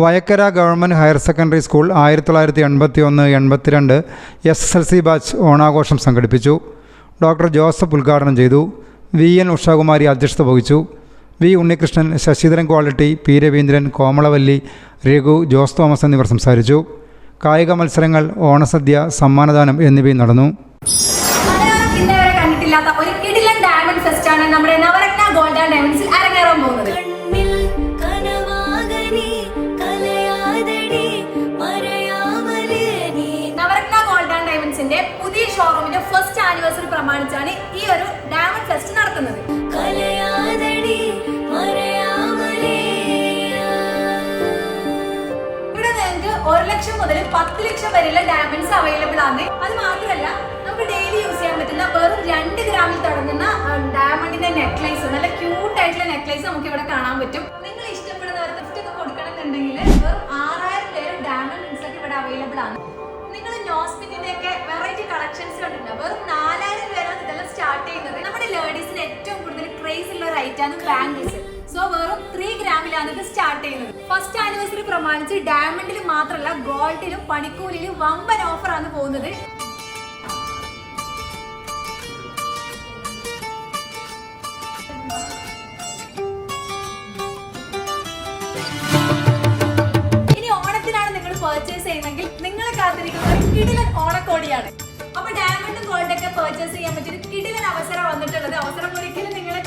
Vayakkara government higher secondary school 1981-82 SSLC batch ഓണാഘോഷം സംഘടിപ്പിച്ചു. Doctor Joseph ഉദ്ഘാടനം ചെയ്തു. VN ഉഷാകുമാരി അധ്യക്ഷത വഹിച്ചു. V Unnikrishnan, Sasidharan quality, P Raveendran, Komalavalli, Raghu, Jose Thomas എന്നിവർ സംസാരിച്ചു. കായിക മത്സരങ്ങൾ, ഓണസദ്യ, സമ്മാനദാനം എന്നിവയും നടന്നു. ഒരു കിടിലൻ ഡയമണ്ട് ഫെസ്റ്റ് ആണ് നമ്മുടെ നവരത്ന ഗോൾഡ് ആൻഡ് ഡയമണ്ട്സിൽ അരങ്ങേറാൻ പോകുന്നത്. നവരത്ന ഗോൾഡ് ആൻഡ് ഡയമണ്ട്സിന്റെ പുതിയ ഷോറൂമിന്റെ ഫസ്റ്റ് ആനിവേഴ്സറി പ്രമാണിച്ചാണ് ഈ ഒരു ഡയമണ്ട് ഫെസ്റ്റ് നടത്തുന്നത്. ഇവിടെ നിങ്ങൾക്ക് 1 ലക്ഷം മുതൽ 10 ലക്ഷം വരെയുള്ള ഡയമണ്ട്സ് അവൈലബിൾ ആണ്. അത് മാത്രമല്ല, നമുക്ക് ഡെയിലി യൂസ് ചെയ്യാൻ പറ്റുന്ന വെറും 2 ഗ്രാമിൽ തുടങ്ങുന്ന ഡയമണ്ടിന്റെ നെക്ലേസ്, നല്ല ക്യൂട്ട് ആയിട്ടുള്ള നെക്ലേസ് നമുക്ക് ഇവിടെ കാണാൻ പറ്റും. നിങ്ങൾ ഇഷ്ടപ്പെടുന്നവർക്ക് ഗിഫ്റ്റ് ഒക്കെ കൊടുക്കണമെന്നുണ്ടെങ്കിൽ വെറും 6000 പേര് ഡയമണ്ട് റിങ്സ് ഒക്കെ ഇവിടെ അവൈലബിൾ ആണ്. നിങ്ങൾ നോസ്പിന്നിന്റെ ഒക്കെ വെറൈറ്റി കളക്ഷൻസ് കണ്ടിട്ടുണ്ട്. വെറും 4000 പേരാണ് ഇതെല്ലാം സ്റ്റാർട്ട് ചെയ്യുന്നത്. നമ്മുടെ ലേഡീസിന് ഏറ്റവും കൂടുതൽ ക്രേസ് ഉള്ള ഒരു ഐറ്റാണ് ബാംഗിൾസ്. സോ വെറും 3 ഗ്രാമിലാണ് ഇത് സ്റ്റാർട്ട് ചെയ്യുന്നത്. ഫസ്റ്റ് ആനിവേഴ്സറി പ്രമാണിച്ച് ഡയമണ്ടിൽ മാത്രമല്ല ഗോൾഡിലും പണിക്കൂലിയിലും വമ്പൻ ഓഫർ ആണ് പോകുന്നത്. ഇനി ഓണത്തിനാണ് നിങ്ങൾ പർച്ചേസ് ചെയ്യുന്നതെങ്കിൽ നിങ്ങളെ കാത്തിരിക്കുന്ന ഒരു കിടിലൻ ഓണക്കോടിയാണ്. അപ്പൊ ഡയമണ്ടും ഗോൾഡൊക്കെ പർച്ചേസ് ചെയ്യാൻ പറ്റിയ കിടിലൻ അവസരം വന്നിട്ടുള്ളത്. അവസരം ഒരിക്കലും നിങ്ങളെ